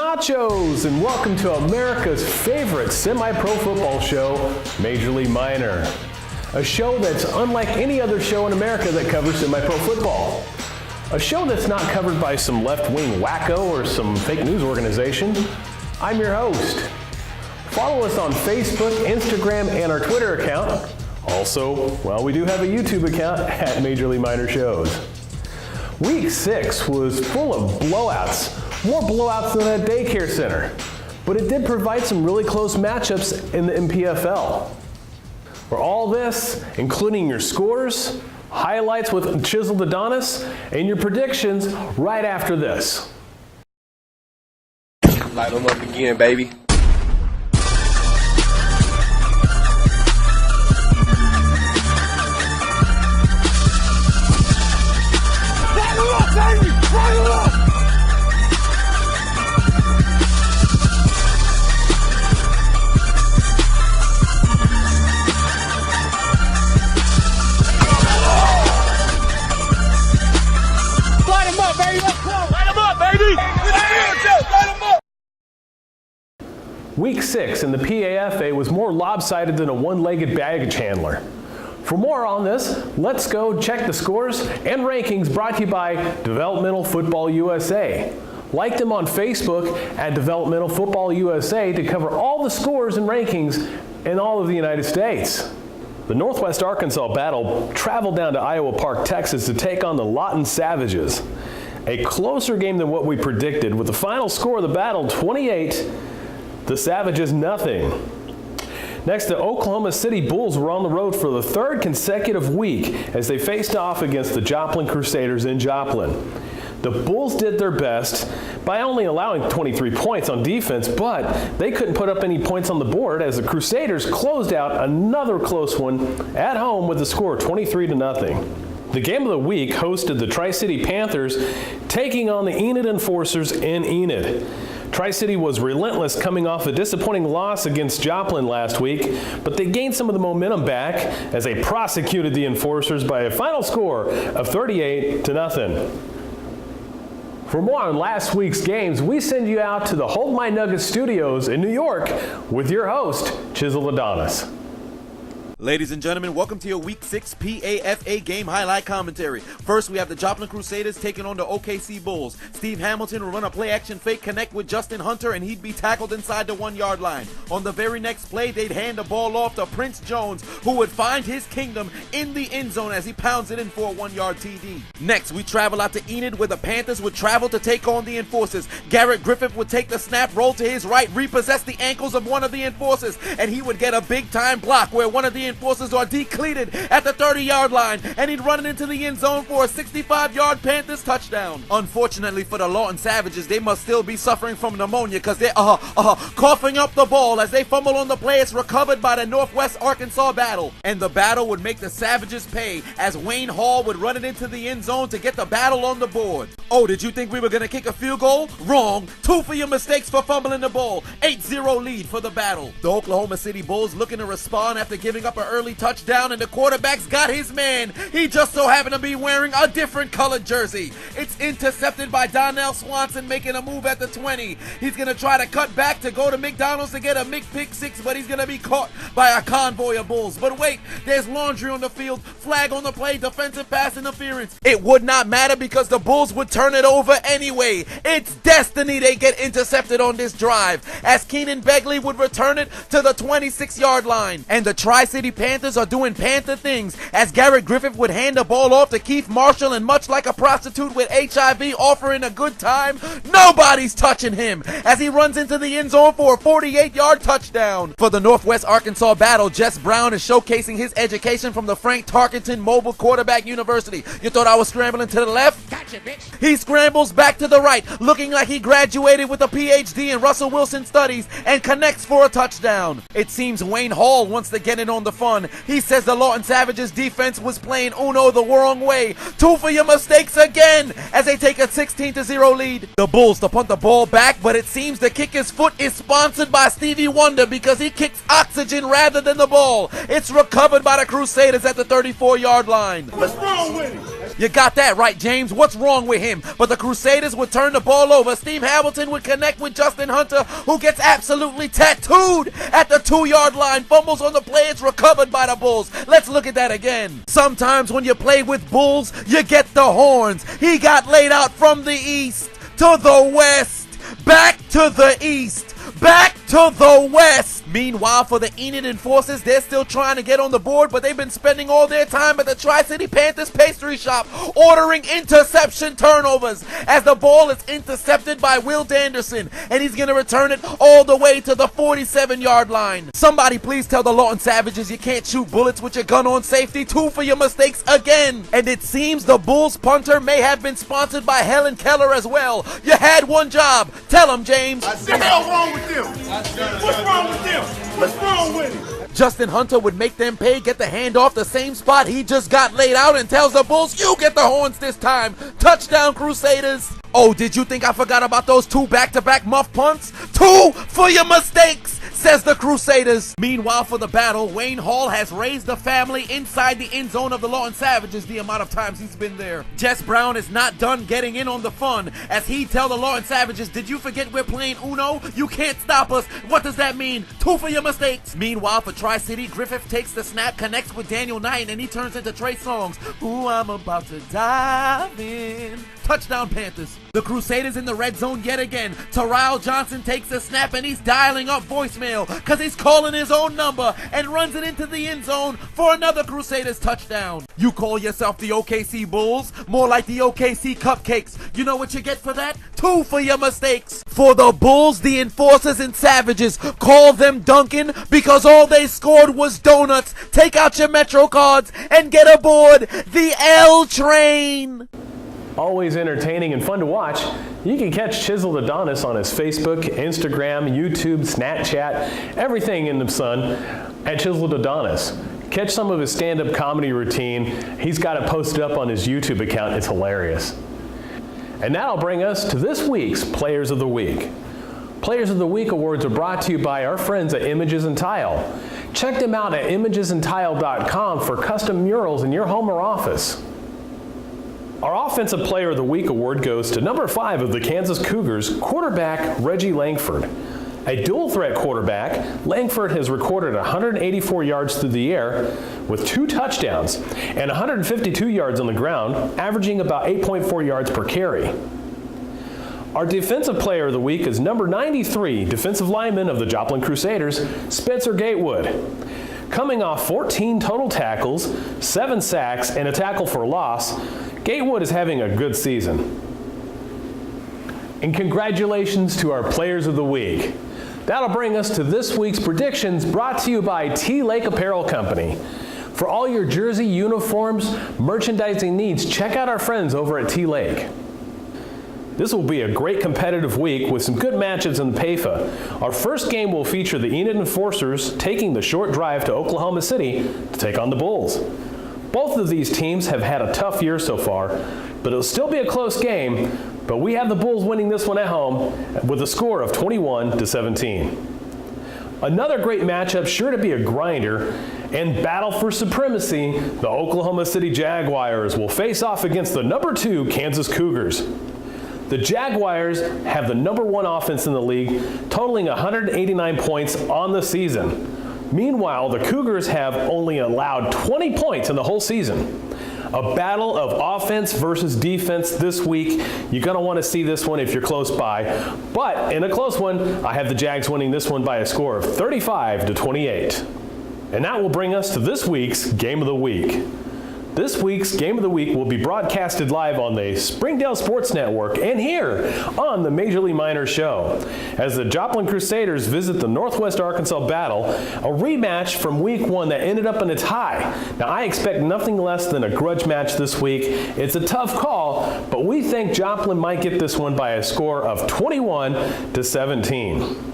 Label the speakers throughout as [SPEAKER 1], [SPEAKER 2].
[SPEAKER 1] nachos, and welcome to America's favorite semi-pro football show, Major League Minor. A show that's unlike any other show in America that covers semi-pro football. A show that's not covered by some left-wing wacko or some fake news organization. I'm your host. Follow us on Facebook, Instagram, and our Twitter account. Also, well, we do have a YouTube account at Major League Minor Shows. Week 6 was full of blowouts. More blowouts than a daycare center. But it did provide some really close matchups in the MPFL. For all this, including your scores, highlights with Chiseled Adonis, and your predictions right after this.
[SPEAKER 2] Light them up again, baby. Light them up, baby! Light them up!
[SPEAKER 1] Week 6 in the PAFA was more lopsided than a one-legged baggage handler. For more on this, let's go check the scores and rankings brought to you by Developmental Football USA. Like them on Facebook at Developmental Football USA to cover all the scores and rankings in all of the United States. The Northwest Arkansas Battle traveled down to Iowa Park, Texas to take on the Lawton Savages. A closer game than what we predicted, with the final score of the battle 28, the Savages nothing. Next, the Oklahoma City Bulls were on the road for the third consecutive week as they faced off against the Joplin Crusaders in Joplin. The Bulls did their best by only allowing 23 points on defense, but they couldn't put up any points on the board as the Crusaders closed out another close one at home with a score of 23-0. The game of the week hosted the Tri-City Panthers taking on the Enid Enforcers in Enid. Tri-City was relentless coming off a disappointing loss against Joplin last week, but they gained some of the momentum back as they prosecuted the Enforcers by a final score of 38-0. For more on last week's games, we send you out to the Hold My Nuggets studios in New York with your host, Chiseled Adonis.
[SPEAKER 3] Ladies and gentlemen, welcome to your Week 6 PAFA game highlight commentary. First, we have the Joplin Crusaders taking on the OKC Bulls. Steve Hamilton will run a play-action fake connect with Justin Hunter, and he'd be tackled inside the 1-yard line. On the very next play, they'd hand the ball off to Prince Jones, who would find his kingdom in the end zone as he pounds it in for a 1-yard TD. Next, we travel out to Enid, where the Panthers would travel to take on the Enforcers. Garrett Griffith would take the snap, roll to his right, repossess the ankles of one of the Enforcers, and he would get a big-time block where one of the Enforcers are decleated at the 30-yard line, and he'd run it into the end zone for a 65-yard Panthers touchdown. Unfortunately for the Lawton Savages, they must still be suffering from pneumonia because they're coughing up the ball as they fumble on the play. It's recovered by the Northwest Arkansas Battle, and the battle would make the Savages pay as Wayne Hall would run it into the end zone to get the battle on the board. Oh, did you think we were going to kick a field goal? Wrong. 2 for your mistakes for fumbling the ball. 8-0 lead for the battle. The Oklahoma City Bulls looking to respond after giving up an early touchdown, and the quarterback's got his man. He just so happened to be wearing a different colored jersey. It's intercepted by Donnell Swanson making a move at the 20. He's going to try to cut back to go to McDonald's to get a pick 6, but he's going to be caught by a convoy of Bulls. But wait, there's laundry on the field. Flag on the play, defensive pass interference. It would not matter because the Bulls would turn it over anyway. It's destiny they get intercepted on this drive as Keenan Begley would return it to the 26-yard line. And the Tri-City Panthers are doing Panther things as Garrett Griffith would hand the ball off to Keith Marshall, and much like a prostitute with HIV offering a good time, nobody's touching him as he runs into the end zone for a 48-yard touchdown. For the Northwest Arkansas Battle, Jess Brown is showcasing his education from the Frank Tarkenton Mobile Quarterback University. You thought I was scrambling to the left? Gotcha, bitch. He scrambles back to the right, looking like he graduated with a PhD in Russell Wilson studies, and connects for a touchdown. It seems Wayne Hall wants to get in on the fun. He says the Lawton Savages defense was playing Uno the wrong way. 2 for your mistakes again as they take a 16-0 lead. The Bulls to punt the ball back, but it seems the kicker's foot is sponsored by Stevie Wonder because he kicks oxygen rather than the ball. It's recovered by the Crusaders at the 34-yard line.
[SPEAKER 4] What's wrong with him?
[SPEAKER 3] You got that right, James. What's wrong with him? But the Crusaders would turn the ball over. Steve Hamilton would connect with Justin Hunter, who gets absolutely tattooed at the 2-yard line. Fumbles on the play. It's recovered by the Bulls. Let's look at that again. Sometimes when you play with Bulls, you get the horns. He got laid out from the east to the west, back to the east, back to the west. Meanwhile, for the Enid Enforcers, they're still trying to get on the board, but they've been spending all their time at the Tri-City Panthers pastry shop ordering interception turnovers as the ball is intercepted by Will Danderson, and he's going to return it all the way to the 47-yard line. Somebody please tell the Lawton Savages you can't shoot bullets with your gun on safety. 2 for your mistakes again. And it seems the Bulls punter may have been sponsored by Helen Keller as well. You had one job. Tell him, James.
[SPEAKER 2] What the hell wrong with them? What's wrong with them? What's wrong with him?
[SPEAKER 3] Justin Hunter would make them pay, get the handoff the same spot he just got laid out, and tells the Bulls, you get the horns this time. Touchdown, Crusaders. Oh, did you think I forgot about those 2 back-to-back muff punts? 2 for your mistakes, says the Crusaders. Meanwhile, for the battle, Wayne Hall has raised the family inside the end zone of the Lawton Savages the amount of times he's been there. Jess Brown is not done getting in on the fun as he tell the Lawton Savages, did you forget we're playing Uno? You can't stop us. What does that mean? 2 for your mistakes. Meanwhile, for Tri-City, Griffith takes the snap, connects with Daniel Knight, and he turns into Trey Songz. Ooh, I'm about to dive in. Touchdown, Panthers. The Crusaders in the red zone yet again. Terrell Johnson takes the snap and he's dialing up voicemail because he's calling his own number and runs it into the end zone for another Crusaders touchdown. You call yourself the OKC Bulls? More like the OKC Cupcakes. You know what you get for that? 2 for your mistakes. For the Bulls, the Enforcers and Savages, call them Dunkin' because all they scored was donuts. Take out your Metro cards and get aboard the L train.
[SPEAKER 1] Always entertaining and fun to watch, you can catch Chiseled Adonis on his Facebook, Instagram, YouTube, Snapchat, everything in the sun at Chiseled Adonis. Catch some of his stand-up comedy routine. He's got it posted up on his YouTube account. It's hilarious. And that'll bring us to this week's Players of the Week. Players of the Week awards are brought to you by our friends at Images and Tile. Check them out at imagesandtile.com for custom murals in your home or office. Our Offensive Player of the Week award goes to number 5 of the Kansas Cougars, quarterback Reggie Langford. A dual-threat quarterback, Langford has recorded 184 yards through the air with 2 touchdowns and 152 yards on the ground, averaging about 8.4 yards per carry. Our Defensive Player of the Week is number 93, defensive lineman of the Joplin Crusaders, Spencer Gatewood. Coming off 14 total tackles, 7 sacks, and a tackle for loss, Gatewood is having a good season. And congratulations to our Players of the Week. That'll bring us to this week's predictions brought to you by T-Lake Apparel Company. For all your jersey, uniforms, merchandising needs, check out our friends over at T-Lake. This will be a great competitive week with some good matchups in the PAFA. Our first game will feature the Enid Enforcers taking the short drive to Oklahoma City to take on the Bulls. Both of these teams have had a tough year so far, but it'll still be a close game, but we have the Bulls winning this one at home with a score of 21-17. Another great matchup sure to be a grinder and battle for supremacy, the Oklahoma City Jaguars will face off against the number 2 Kansas Cougars. The Jaguars have the number 1 offense in the league, totaling 189 points on the season. Meanwhile, the Cougars have only allowed 20 points in the whole season. A battle of offense versus defense this week. You're going to want to see this one if you're close by. But in a close one, I have the Jags winning this one by a score of 35-28. And that will bring us to this week's Game of the Week. This week's Game of the Week will be broadcasted live on the Springdale Sports Network and here on the Major League Minor Show as the Joplin Crusaders visit the Northwest Arkansas Battle, a rematch from Week 1 that ended up in a tie. Now, I expect nothing less than a grudge match this week. It's a tough call, but we think Joplin might get this one by a score of 21-17.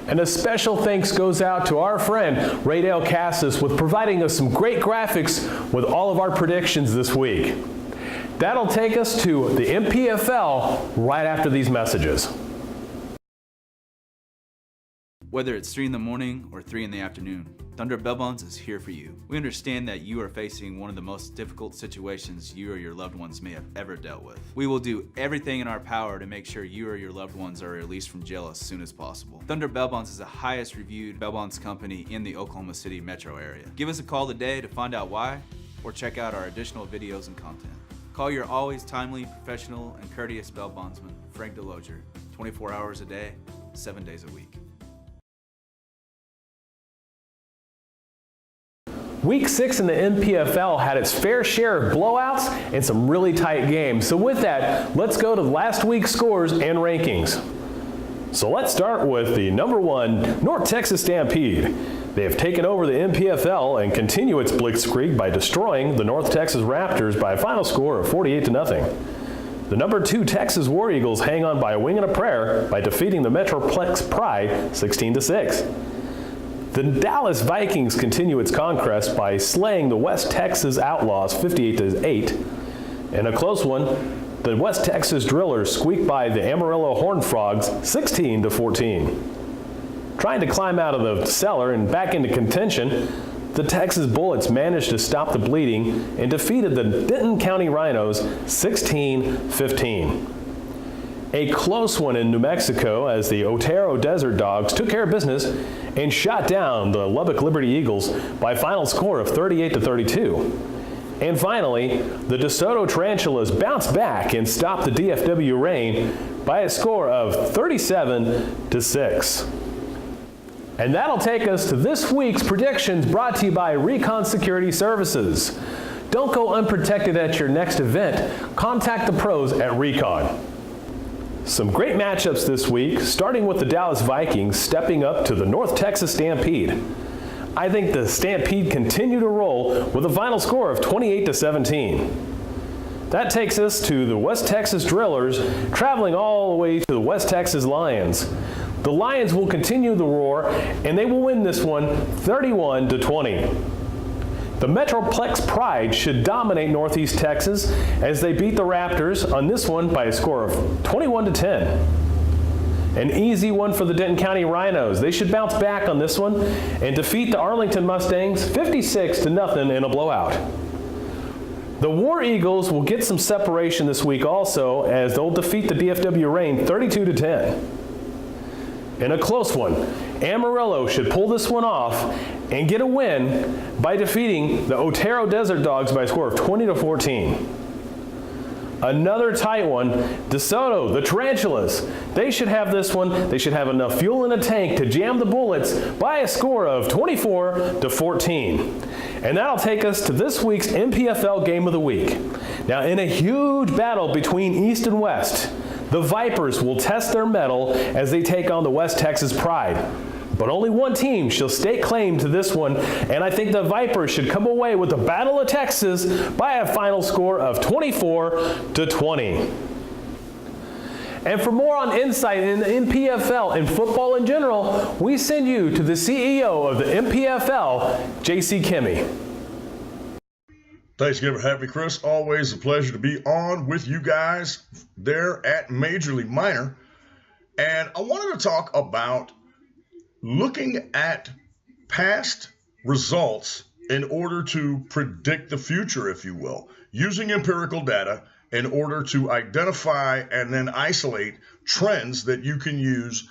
[SPEAKER 1] And a special thanks goes out to our friend Raydale Cassis with providing us some great graphics with all of our predictions this week. That'll take us to the MPFL right after these messages.
[SPEAKER 4] Whether it's 3 in the morning or 3 in the afternoon, Thunder Bail Bonds is here for you. We understand that you are facing one of the most difficult situations you or your loved ones may have ever dealt with. We will do everything in our power to make sure you or your loved ones are released from jail as soon as possible. Thunder Bail Bonds is the highest reviewed bail bonds company in the Oklahoma City metro area. Give us a call today to find out why, or check out our additional videos and content. Call your always timely, professional, and courteous bail bondsman, Frank Deloger, 24 hours a day, 7 days a week.
[SPEAKER 1] Week 6 in the NPFL had its fair share of blowouts and some really tight games. So with that, let's go to last week's scores and rankings. So let's start with the number 1 North Texas Stampede. They have taken over the NPFL and continue its blitzkrieg by destroying the North Texas Raptors by a final score of 48-0. The number 2 Texas War Eagles hang on by a wing and a prayer by defeating the Metroplex Pride 16-6. The Dallas Vikings continue its conquest by slaying the West Texas Outlaws 58-8. In a close one, the West Texas Drillers squeaked by the Amarillo Horned Frogs 16-14. Trying to climb out of the cellar and back into contention, the Texas Bullets managed to stop the bleeding and defeated the Denton County Rhinos 16-15. A close one in New Mexico as the Otero Desert Dogs took care of business and shot down the Lubbock Liberty Eagles by a final score of 38-32. And finally, the DeSoto Tarantulas bounced back and stopped the DFW Reign by a score of 37-6. And that'll take us to this week's predictions brought to you by Recon Security Services. Don't go unprotected at your next event. Contact the pros at Recon. Some great matchups this week, starting with the Dallas Vikings stepping up to the North Texas Stampede. I think the Stampede continue to roll with a final score of 28-17. That takes us to the West Texas Drillers traveling all the way to the West Texas Lions. The Lions will continue the roar and they will win this one 31-20. The Metroplex Pride should dominate Northeast Texas as they beat the Raptors on this one by a score of 21-10. An easy one for the Denton County Rhinos. They should bounce back on this one and defeat the Arlington Mustangs 56-0 in a blowout. The War Eagles will get some separation this week also as they'll defeat the DFW Reign 32-10. In a close one, Amarillo should pull this one off and get a win by defeating the Otero Desert Dogs by a score of 20-14. Another tight one, DeSoto, the Tarantulas. They should have this one. They should have enough fuel in a tank to jam the Bullets by a score of 24-14. And that'll take us to this week's NPFL Game of the Week. Now, in a huge battle between East and West, the Vipers will test their mettle as they take on the West Texas Pride. But only one team shall stake claim to this one, and I think the Vipers should come away with the Battle of Texas by a final score of 24-20. And for more on insight in the NPFL and football in general, we send you to the CEO of the NPFL, J.C. Kimmey.
[SPEAKER 2] Thanks again for having me, Chris. Always a pleasure to be on with you guys there at Major League Minor. And I wanted to talk about looking at past results in order to predict the future, if you will, using empirical data in order to identify and then isolate trends that you can use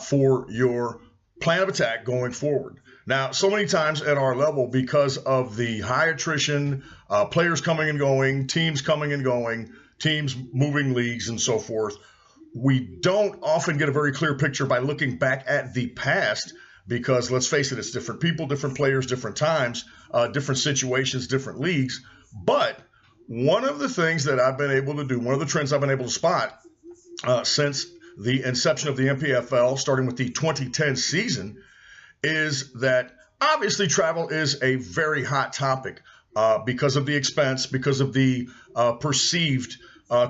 [SPEAKER 2] for your plan of attack going forward. Now, so many times at our level, because of the high attrition, players coming and going, teams coming and going, teams moving leagues and so forth, we don't often get a very clear picture by looking back at the past because, let's face it, it's different people, different players, different times, different situations, different leagues. But one of the things that I've been able to do, one of the trends I've been able to spot since the inception of the NPFL, starting with the 2010 season, is that obviously travel is a very hot topic because of the expense, because of the perceived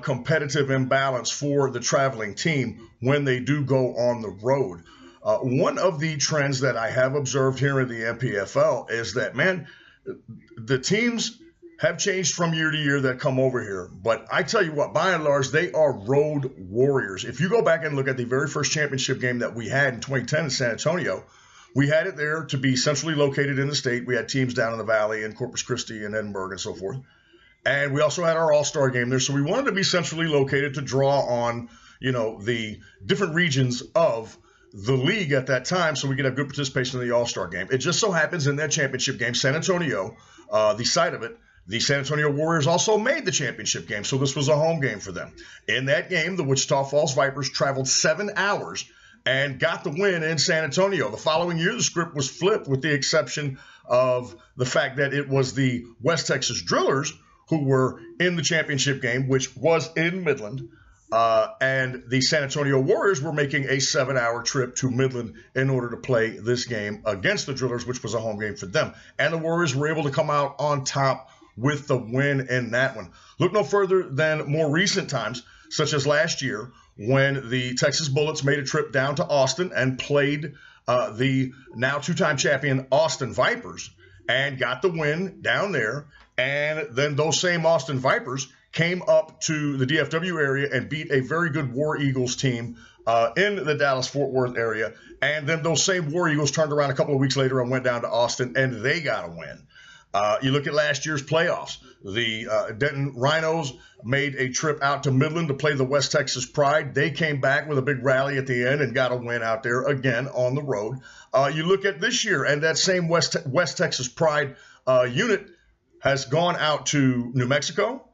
[SPEAKER 2] competitive imbalance for the traveling team when they do go on the road. One of the trends that I have observed here in the NPFL is that, man, the teams have changed from year to year that come over here. But I tell you what, by and large, they are road warriors. If you go back and look at the very first championship game that we had in 2010 in San Antonio, we had it there to be centrally located in the state. We had teams down in the valley in Corpus Christi and Edinburgh and so forth. And we also had our all-star game there. So we wanted to be centrally located to draw on, the different regions of the league at that time so we could have good participation in the all-star game. It just so happens in that championship game, San Antonio, the site of it, the San Antonio Warriors also made the championship game. So this was a home game for them. In that game, the Wichita Falls Vipers traveled 7 hours and got the win in San Antonio. The following year, the script was flipped with the exception of the fact that it was the West Texas Drillers who were in the championship game, which was in Midland, and the San Antonio Warriors were making a 7-hour trip to Midland in order to play this game against the Drillers, which was a home game for them. And the Warriors were able to come out on top with the win in that one. Look no further than more recent times, such as last year, when the Texas Bullets made a trip down to Austin and played the now two-time champion Austin Vipers and got the win down there. And then those same Austin Vipers came up to the DFW area and beat a very good War Eagles team in the Dallas-Fort Worth area. And then those same War Eagles turned around a couple of weeks later and went down to Austin, and they got a win. You look at last year's playoffs. The Denton Rhinos made a trip out to Midland to play the West Texas Pride. They came back with a big rally at the end and got a win out there again on the road. You look at this year, and that same West Texas Pride unit has gone out to New Mexico,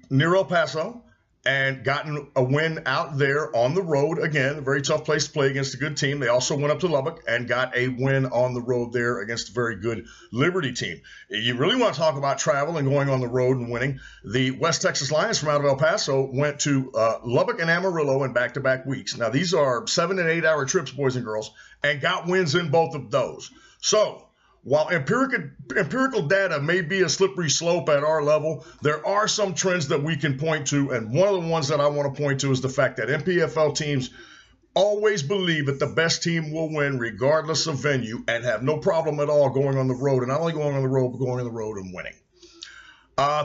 [SPEAKER 2] near El Paso, and gotten a win out there on the road. Again, a very tough place to play against a good team. They also went up to Lubbock and got a win on the road there against a very good Liberty team. You really want to talk about travel and going on the road and winning. The West Texas Lions from out of El Paso went to Lubbock and Amarillo in back-to-back weeks. Now, these are 7 and 8 hour trips, boys and girls, and got wins in both of those. So, while empirical data may be a slippery slope at our level, there are some trends that we can point to, and one of the ones that I want to point to is the fact that NPFL teams always believe that the best team will win regardless of venue and have no problem at all going on the road, and not only going on the road, but going on the road and winning.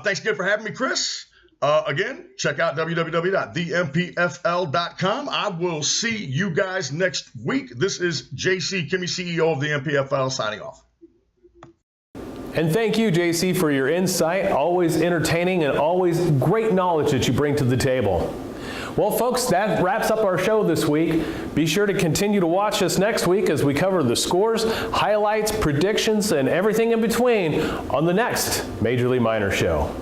[SPEAKER 2] Thanks again for having me, Chris. Again, check out www.thempfl.com. I will see you guys next week. This is JC Kimmy, CEO of the NPFL, signing off.
[SPEAKER 1] And thank you, JC, for your insight, always entertaining and always great knowledge that you bring to the table. Well, folks, that wraps up our show this week. Be sure to continue to watch us next week as we cover the scores, highlights, predictions, and everything in between on the next Major League Minor show.